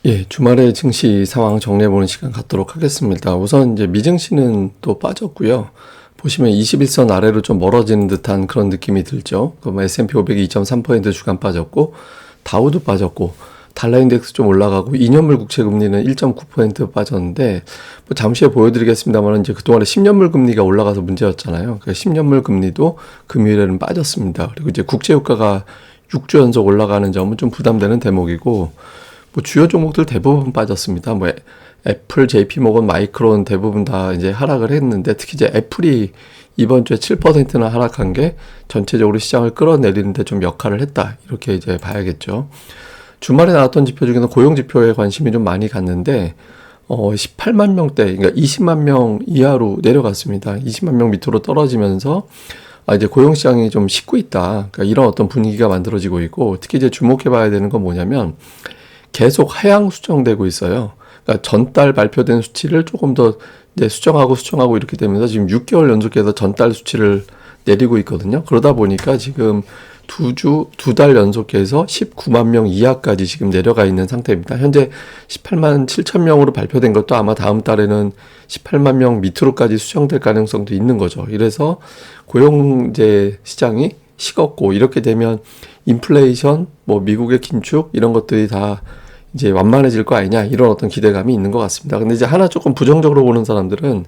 예, 주말에 증시 상황 정리해보는 시간 갖도록 하겠습니다. 우선 이제 미증시는 또 빠졌고요. 보시면 21선 아래로 좀 멀어지는 듯한 그런 느낌이 들죠. 그럼 S&P 500이 2.3% 주간 빠졌고, 다우도 빠졌고, 달러인덱스 좀 올라가고, 2년물 국채 금리는 1.9% 빠졌는데, 뭐 잠시 후에 보여드리겠습니다만, 이제 그동안에 10년물 금리가 올라가서 문제였잖아요. 그러니까 10년물 금리도 금요일에는 빠졌습니다. 그리고 이제 국채유가가 6주 연속 올라가는 점은 좀 부담되는 대목이고, 뭐 주요 종목들 대부분 빠졌습니다. 뭐 애플, JP모건, 마이크론 대부분 다 이제 하락을 했는데, 특히 이제 애플이 이번 주에 7%나 하락한 게 전체적으로 시장을 끌어내리는데 좀 역할을 했다, 이렇게 이제 봐야겠죠. 주말에 나왔던 지표 중에는 고용 지표에 관심이 좀 많이 갔는데 18만 명대, 그러니까 20만 명 이하로 내려갔습니다. 20만 명 밑으로 떨어지면서 이제 고용 시장이 좀 식고 있다, 그러니까 이런 어떤 분위기가 만들어지고 있고, 특히 이제 주목해봐야 되는 건 뭐냐면 계속 하향 수정되고 있어요. 그러니까 전달 발표된 수치를 조금 더 이제 수정하고 이렇게 되면서 지금 6개월 연속해서 전달 수치를 내리고 있거든요. 그러다 보니까 지금 두 달 연속해서 19만 명 이하까지 지금 내려가 있는 상태입니다. 현재 18만 7천 명으로 발표된 것도 아마 다음 달에는 18만 명 밑으로까지 수정될 가능성도 있는 거죠. 이래서 고용제 시장이 식었고, 이렇게 되면 인플레이션, 뭐 미국의 긴축 이런 것들이 다 이제 완만해질 거 아니냐, 이런 어떤 기대감이 있는 것 같습니다. 근데 이제 하나 조금 부정적으로 보는 사람들은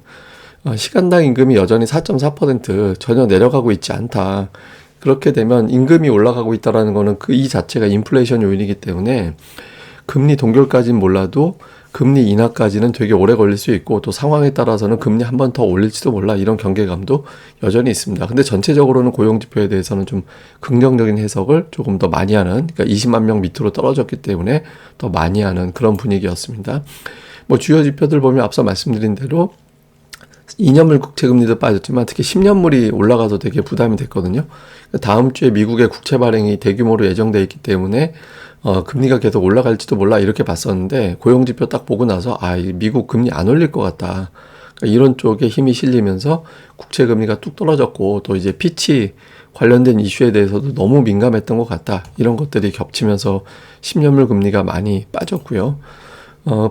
시간당 임금이 여전히 4.4% 전혀 내려가고 있지 않다. 그렇게 되면 임금이 올라가고 있다라는 거는 이 자체가 인플레이션 요인이기 때문에 금리 동결까지는 몰라도 금리 인하까지는 되게 오래 걸릴 수 있고, 또 상황에 따라서는 금리 한 번 더 올릴지도 몰라, 이런 경계감도 여전히 있습니다. 근데 전체적으로는 고용지표에 대해서는 좀 긍정적인 해석을 조금 더 많이 하는, 그러니까 20만 명 밑으로 떨어졌기 때문에 더 많이 하는 그런 분위기였습니다. 뭐 주요 지표들 보면 앞서 말씀드린 대로 2년물 국채 금리도 빠졌지만 특히 10년물이 올라가서 되게 부담이 됐거든요. 다음 주에 미국의 국채 발행이 대규모로 예정돼 있기 때문에 금리가 계속 올라갈지도 몰라, 이렇게 봤었는데 고용지표 딱 보고 나서 미국 금리 안 올릴 것 같다, 그러니까 이런 쪽에 힘이 실리면서 국채 금리가 뚝 떨어졌고, 또 이제 피치 관련된 이슈에 대해서도 너무 민감했던 것 같다, 이런 것들이 겹치면서 10년물 금리가 많이 빠졌고요.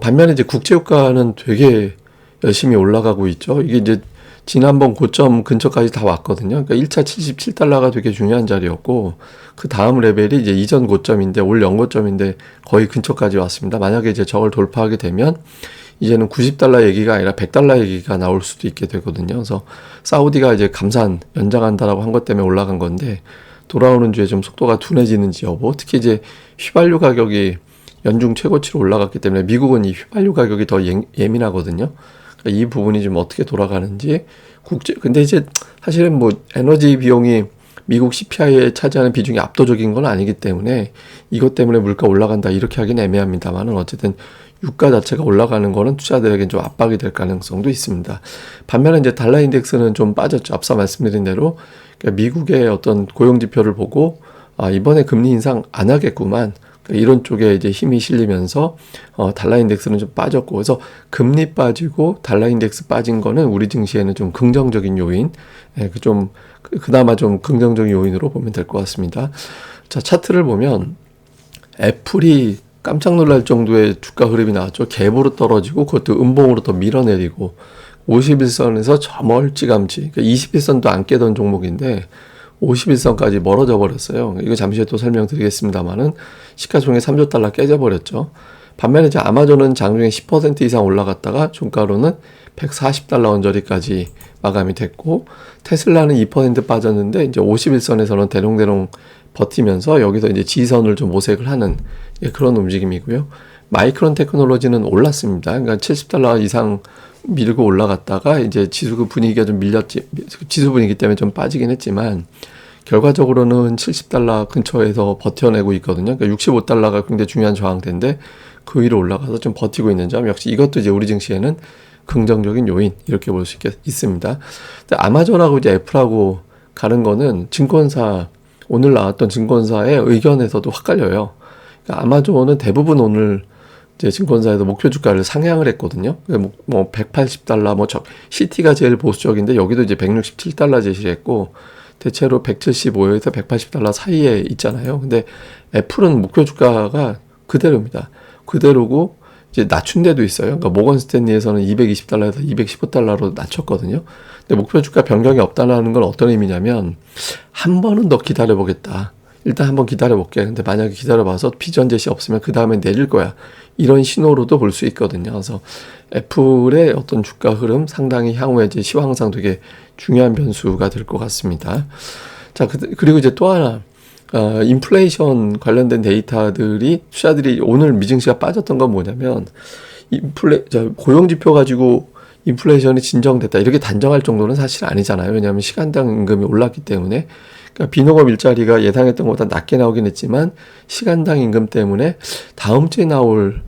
반면에 이제 국채유가는 되게 열심히 올라가고 있죠. 이게 이제 지난번 고점 근처까지 다 왔거든요. 그러니까 1차 77달러가 되게 중요한 자리였고, 그 다음 레벨이 이제 이전 고점인데, 올 연고점인데 거의 근처까지 왔습니다. 만약에 이제 저걸 돌파하게 되면 이제는 90달러 얘기가 아니라 100달러 얘기가 나올 수도 있게 되거든요. 그래서 사우디가 이제 감산 연장한다라고 한 것 때문에 올라간 건데, 돌아오는 주에 좀 속도가 둔해지는지 여부, 특히 이제 휘발유 가격이 연중 최고치로 올라갔기 때문에 미국은 이 휘발유 가격이 더 예민하거든요. 이 부분이 좀 어떻게 돌아가는지, 근데 이제 사실은 뭐 에너지 비용이 미국 CPI에 차지하는 비중이 압도적인 건 아니기 때문에 이것 때문에 물가 올라간다, 이렇게 하긴 애매합니다만은, 어쨌든 유가 자체가 올라가는 거는 투자들에겐 좀 압박이 될 가능성도 있습니다. 반면에 이제 달러 인덱스는 좀 빠졌죠. 앞서 말씀드린 대로 그러니까 미국의 어떤 고용 지표를 보고 이번에 금리 인상 안 하겠구만, 이런 쪽에 이제 힘이 실리면서 달러 인덱스는 좀 빠졌고, 그래서 금리 빠지고 달러 인덱스 빠진 거는 우리 증시에는 좀 긍정적인 요인, 그나마 좀 긍정적인 요인으로 보면 될 것 같습니다. 자, 차트를 보면 애플이 깜짝 놀랄 정도의 주가 흐름이 나왔죠. 갭으로 떨어지고 그것도 음봉으로 더 밀어내리고, 51선에서 저 멀찌감치, 그러니까 21선도 안 깨던 종목인데 51선까지 멀어져 버렸어요. 이거 잠시 후에 또 설명드리겠습니다만은 시가총액 3조 달러 깨져버렸죠. 반면에 이제 아마존은 장중에 10% 이상 올라갔다가 종가로는 140달러 언저리까지 마감이 됐고, 테슬라는 2% 빠졌는데 이제 51선에서는 대롱대롱 버티면서 여기서 이제 지선을 좀 모색을 하는 그런 움직임이고요. 마이크론 테크놀로지는 올랐습니다. 그러니까 70달러 이상 밀고 올라갔다가 이제 지수 분위기가 좀 밀렸지, 지수 분위기 때문에 좀 빠지긴 했지만 결과적으로는 70달러 근처에서 버텨내고 있거든요. 그러니까 65달러가 굉장히 중요한 저항대인데 그 위로 올라가서 좀 버티고 있는 점, 역시 이것도 이제 우리 증시에는 긍정적인 요인, 이렇게 볼 수 있습니다. 근데 아마존하고 이제 애플하고 가는 거는 증권사, 오늘 나왔던 증권사의 의견에서도 확 갈려요. 그러니까 아마존은 대부분 오늘 이제 증권사에서 목표 주가를 상향을 했거든요. 뭐 180달러, CT가 제일 보수적인데 여기도 이제 167달러 제시를 했고, 대체로 175에서 180달러 사이에 있잖아요. 근데 애플은 목표 주가가 그대로입니다. 그대로고 이제 낮춘 데도 있어요. 그러니까 모건 스탠리에서는 220달러에서 215달러로 낮췄거든요. 근데 목표 주가 변경이 없다는 건 어떤 의미냐면 한 번은 더 기다려보겠다. 일단 한번 기다려볼게. 근데 만약에 기다려봐서 비전 제시 없으면 그 다음에 내릴 거야. 이런 신호로도 볼 수 있거든요. 그래서 애플의 어떤 주가 흐름 상당히 향후에 이제 시황상 되게 중요한 변수가 될 것 같습니다. 자, 그리고 이제 또 하나. 인플레이션 관련된 데이터들이 투자들이 오늘 미증시가 빠졌던 건 뭐냐면 고용지표 가지고 인플레이션이 진정됐다 이렇게 단정할 정도는 사실 아니잖아요. 왜냐하면 시간당 임금이 올랐기 때문에 그러니까 비농업 일자리가 예상했던 것보다 낮게 나오긴 했지만 시간당 임금 때문에 다음 주에 나올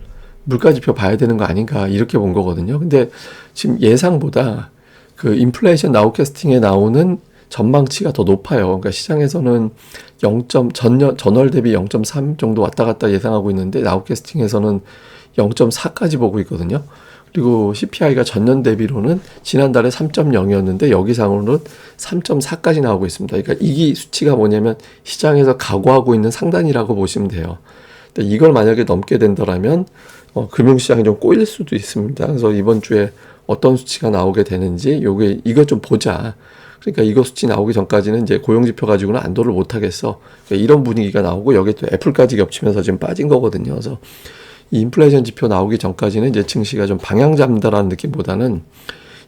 물가지표 봐야 되는 거 아닌가 이렇게 본 거거든요. 근데 지금 예상보다 그 인플레이션 나우캐스팅에 나오는 전망치가 더 높아요. 그러니까 시장에서는 전월 대비 0.3 정도 왔다 갔다 예상하고 있는데 나우캐스팅에서는 0.4까지 보고 있거든요. 그리고 CPI가 전년 대비로는 지난달에 3.0이었는데 여기상으로는 3.4까지 나오고 있습니다. 그러니까 이 수치가 뭐냐면 시장에서 각오하고 있는 상단이라고 보시면 돼요. 근데 이걸 만약에 넘게 된다면 금융시장이 좀 꼬일 수도 있습니다. 그래서 이번 주에 어떤 수치가 나오게 되는지 이거 좀 보자. 그러니까 이거 수치 나오기 전까지는 이제 고용지표 가지고는 안도를 못 하겠어. 그러니까 이런 분위기가 나오고 여기 또 애플까지 겹치면서 지금 빠진 거거든요. 그래서 이 인플레이션 지표 나오기 전까지는 이제 증시가 좀 방향 잡는다라는 느낌보다는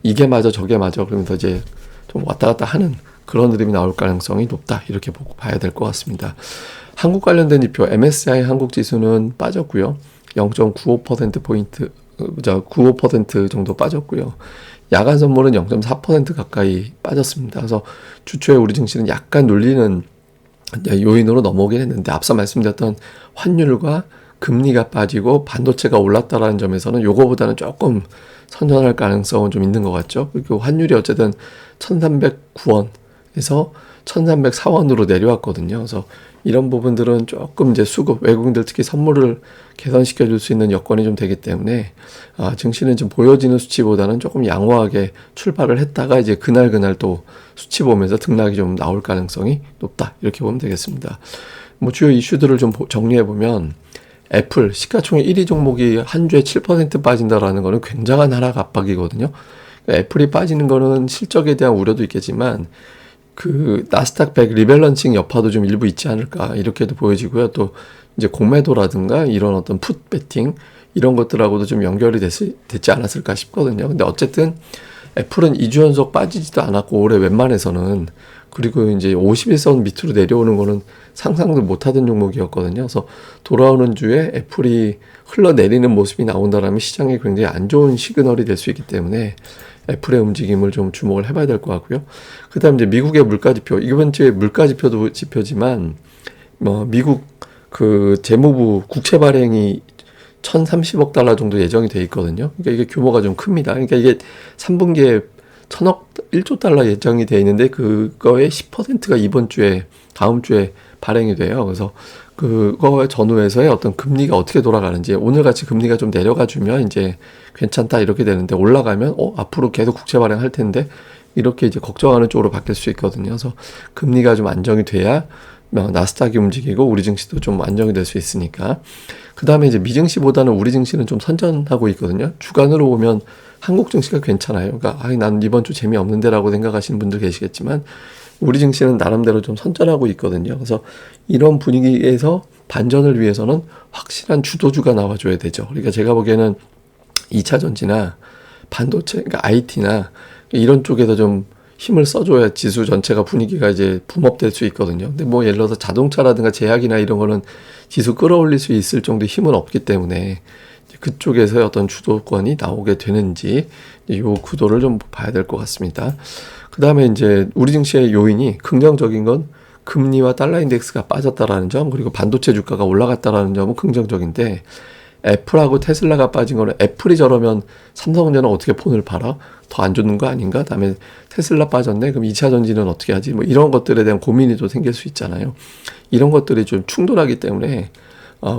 이게 맞아 저게 맞아 그러면서 이제 좀 왔다 갔다 하는 그런 흐름이 나올 가능성이 높다. 이렇게 보고 봐야 될 것 같습니다. 한국 관련된 지표 MSCI 한국 지수는 빠졌고요. 0.95%포인트, 95% 정도 빠졌고요. 야간 선물은 0.4% 가까이 빠졌습니다. 그래서 주초에 우리 증시는 약간 눌리는 요인으로 넘어오긴 했는데 앞서 말씀드렸던 환율과 금리가 빠지고 반도체가 올랐다라는 점에서는 요거보다는 조금 선전할 가능성은 좀 있는 것 같죠. 그리고 환율이 어쨌든 1309원에서 1304원으로 내려왔거든요. 그래서 이런 부분들은 조금 이제 수급, 외국인들 특히 선물을 개선시켜 줄 수 있는 여건이 좀 되기 때문에, 증시는 지금 보여지는 수치보다는 조금 양호하게 출발을 했다가 이제 그날 또 수치 보면서 등락이 좀 나올 가능성이 높다. 이렇게 보면 되겠습니다. 뭐 주요 이슈들을 좀 정리해 보면, 애플, 시가총액 1위 종목이 한 주에 7% 빠진다라는 거는 굉장한 하락 압박이거든요. 애플이 빠지는 거는 실적에 대한 우려도 있겠지만, 그 나스닥 100 리밸런싱 여파도 좀 일부 있지 않을까 이렇게도 보여지고요. 또 이제 공매도라든가 이런 어떤 풋 배팅 이런 것들하고도 좀 연결이 됐지 않았을까 싶거든요. 근데 어쨌든 애플은 2주 연속 빠지지도 않았고 올해 웬만해서는 그리고 이제 51선 밑으로 내려오는 거는 상상도 못하던 종목이었거든요. 그래서 돌아오는 주에 애플이 흘러내리는 모습이 나온다라면 시장에 굉장히 안 좋은 시그널이 될 수 있기 때문에 애플의 움직임을 좀 주목을 해봐야 될 것 같고요. 그 다음 이제 미국의 물가지표. 이번 주에 물가지표도 지표지만, 미국 그 재무부 국채 발행이 1,030억 달러 정도 예정이 돼 있거든요. 그러니까 이게 규모가 좀 큽니다. 그러니까 이게 3분기에 1조 달러 예정이 돼 있는데 그거의 10%가 다음 주에 발행이 돼요. 그래서 그거에 전후해서의 어떤 금리가 어떻게 돌아가는지 오늘같이 금리가 좀 내려가 주면 이제 괜찮다 이렇게 되는데 올라가면 앞으로 계속 국채 발행할 텐데 이렇게 이제 걱정하는 쪽으로 바뀔 수 있거든요. 그래서 금리가 좀 안정이 돼야 나스닥이 움직이고 우리 증시도 좀 안정이 될 수 있으니까. 그 다음에 이제 미증시보다는 우리 증시는 좀 선전하고 있거든요. 주간으로 보면 한국 증시가 괜찮아요. 그러니까 난 이번 주 재미없는데라고 생각하시는 분들 계시겠지만 우리 증시는 나름대로 좀 선전하고 있거든요. 그래서 이런 분위기에서 반전을 위해서는 확실한 주도주가 나와줘야 되죠. 그러니까 제가 보기에는 2차 전지나 반도체, 그러니까 IT나 이런 쪽에서 좀 힘을 써줘야 지수 전체가 분위기가 이제 붐업될 수 있거든요. 근데 뭐 예를 들어서 자동차라든가 제약이나 이런 거는 지수 끌어올릴 수 있을 정도의 힘은 없기 때문에 그쪽에서의 어떤 주도권이 나오게 되는지 이 구도를 좀 봐야 될 것 같습니다. 그 다음에 이제 우리 증시의 요인이 긍정적인 건 금리와 달러 인덱스가 빠졌다라는 점, 그리고 반도체 주가가 올라갔다라는 점은 긍정적인데 애플하고 테슬라가 빠진 거는 애플이 저러면 삼성전자는 어떻게 폰을 팔아? 더 안 좋는 거 아닌가? 다음에 테슬라 빠졌네? 그럼 2차 전지는 어떻게 하지? 뭐 이런 것들에 대한 고민이 또 생길 수 있잖아요. 이런 것들이 좀 충돌하기 때문에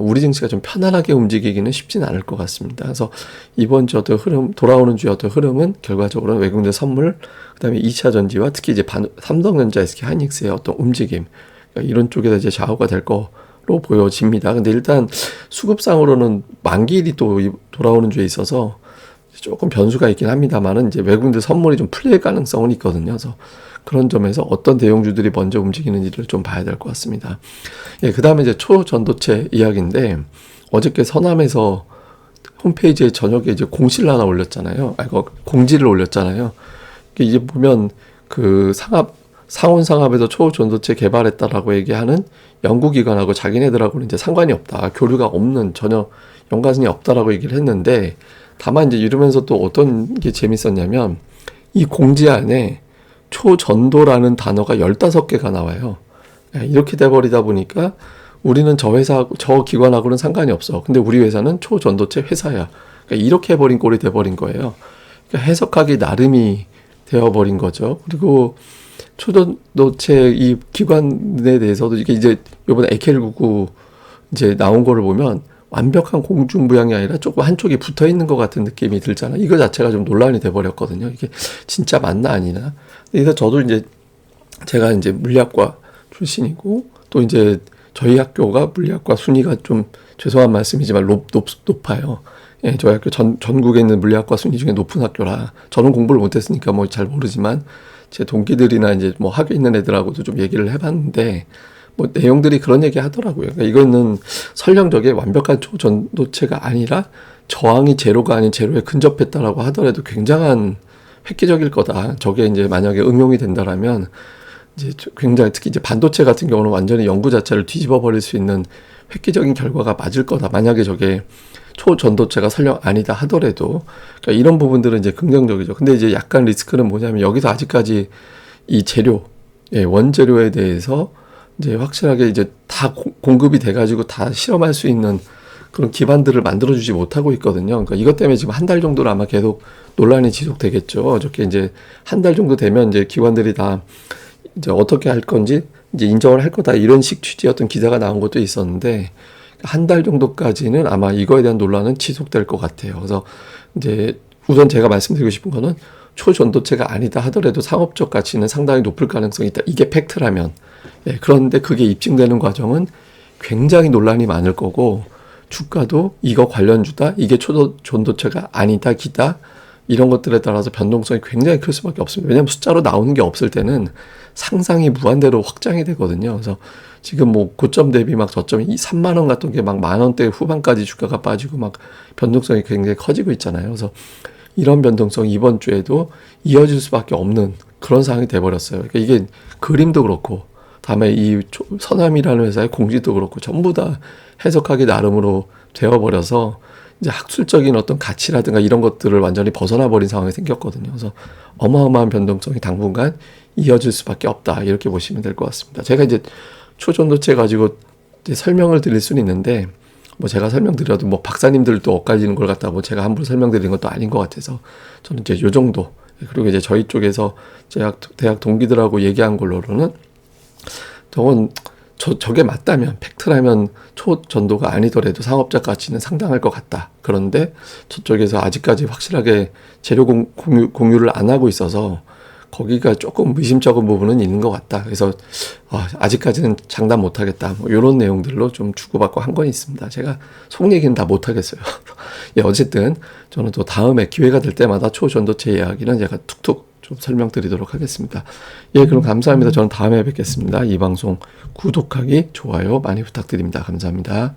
우리 증시가 좀 편안하게 움직이기는 쉽진 않을 것 같습니다. 그래서 이번 주 어떤 흐름, 돌아오는 주의 어떤 흐름은 결과적으로는 외국인들 선물, 그 다음에 2차 전지와 특히 이제 삼성전자, SK 하이닉스의 어떤 움직임, 그러니까 이런 쪽에서 이제 좌우가 될 거로 보여집니다. 근데 일단 수급상으로는 만기일이 또 돌아오는 주에 있어서 조금 변수가 있긴 합니다만은 이제 외국인들 선물이 좀 풀릴 가능성은 있거든요. 그래서 그런 점에서 어떤 대형주들이 먼저 움직이는지를 좀 봐야 될 것 같습니다. 예, 그 다음에 이제 초전도체 이야기인데 어저께 서남에서 홈페이지에 저녁에 이제 공시를 하나 올렸잖아요. 공지를 올렸잖아요. 이제 보면 그 상온상압에서 초전도체 개발했다라고 얘기하는 연구기관하고 자기네들하고는 이제 상관이 없다. 교류가 없는, 전혀 연관성이 없다라고 얘기를 했는데, 다만 이제 이러면서 또 어떤 게 재밌었냐면 이 공지 안에 초전도라는 단어가 15개가 나와요. 이렇게 돼버리다 보니까 우리는 저 기관하고는 상관이 없어. 근데 우리 회사는 초전도체 회사야. 그러니까 이렇게 해버린 꼴이 돼버린 거예요. 그러니까 해석하기 나름이 되어버린 거죠. 그리고 초전도체 이 기관에 대해서도 이게 이제 이번에 에켈99 이제 나온 거를 보면 완벽한 공중부양이 아니라 조금 한쪽이 붙어 있는 것 같은 느낌이 들잖아요. 이거 자체가 좀 논란이 돼버렸거든요. 이게 진짜 맞나 아니나. 그래서 저도 이제 제가 이제 물리학과 출신이고 또 이제 저희 학교가 물리학과 순위가 좀 죄송한 말씀이지만 높아요. 예, 저희 학교 전국에 있는 물리학과 순위 중에 높은 학교라 저는 공부를 못했으니까 뭐 잘 모르지만 제 동기들이나 이제 뭐 학교에 있는 애들하고도 좀 얘기를 해봤는데 뭐 내용들이 그런 얘기 하더라고요. 그러니까 이거는 설령적인 완벽한 초전도체가 아니라 저항이 제로가 아닌 제로에 근접했다라고 하더라도 굉장한 획기적일 거다. 저게 이제 만약에 응용이 된다라면 이제 굉장히 특히 이제 반도체 같은 경우는 완전히 연구 자체를 뒤집어 버릴 수 있는 획기적인 결과가 맞을 거다. 만약에 저게 초전도체가 설령 아니다 하더라도 그러니까 이런 부분들은 이제 긍정적이죠. 근데 이제 약간 리스크는 뭐냐면 여기서 아직까지 이 재료, 예, 원재료에 대해서 이제 확실하게 이제 다 공급이 돼가지고 다 실험할 수 있는 그런 기반들을 만들어주지 못하고 있거든요. 그러니까 이것 때문에 지금 한 달 정도는 아마 계속 논란이 지속되겠죠. 어저께 이제 한 달 정도 되면 이제 기관들이 다 이제 어떻게 할 건지 이제 인정을 할 거다 이런 식 취지의 어떤 기사가 나온 것도 있었는데 한 달 정도까지는 아마 이거에 대한 논란은 지속될 것 같아요. 그래서 이제 우선 제가 말씀드리고 싶은 거는 초전도체가 아니다 하더라도 상업적 가치는 상당히 높을 가능성이 있다. 이게 팩트라면. 예, 그런데 그게 입증되는 과정은 굉장히 논란이 많을 거고 주가도 이거 관련주다, 이게 초전도체가 아니다, 기다 이런 것들에 따라서 변동성이 굉장히 클 수밖에 없습니다. 왜냐하면 숫자로 나오는 게 없을 때는 상상이 무한대로 확장이 되거든요. 그래서 지금 뭐 고점 대비 막 저점이 3만 원 같은 게 막 만 원대 후반까지 주가가 빠지고 막 변동성이 굉장히 커지고 있잖아요. 그래서 이런 변동성이 이번 주에도 이어질 수밖에 없는 그런 상황이 돼버렸어요. 그러니까 이게 그림도 그렇고 다음에 이 서남이라는 회사의 공지도 그렇고 전부 다 해석하기 나름으로 되어버려서 이제 학술적인 어떤 가치라든가 이런 것들을 완전히 벗어나 버린 상황이 생겼거든요. 그래서 어마어마한 변동성이 당분간 이어질 수밖에 없다. 이렇게 보시면 될 것 같습니다. 제가 이제 초전도체 가지고 이제 설명을 드릴 수는 있는데 뭐 제가 설명드려도 뭐 박사님들도 엇갈리는 걸 갖다 뭐 제가 함부로 설명드리는 것도 아닌 것 같아서 저는 이제 요 정도. 그리고 이제 저희 쪽에서 대학 동기들하고 얘기한 걸로는 저게 맞다면, 팩트라면 초전도가 아니더라도 상업적 가치는 상당할 것 같다. 그런데 저쪽에서 아직까지 확실하게 재료 공유를 안 하고 있어서 거기가 조금 의심쩍은 부분은 있는 것 같다. 그래서 아직까지는 장담 못하겠다. 뭐 이런 내용들로 좀 주고받고 한 건 있습니다. 제가 속 얘기는 다 못하겠어요. 예, 어쨌든 저는 또 다음에 기회가 될 때마다 초전도체 이야기는 제가 툭툭 좀 설명드리도록 하겠습니다. 예, 그럼 감사합니다. 저는 다음에 뵙겠습니다. 이 방송 구독하기, 좋아요 많이 부탁드립니다. 감사합니다.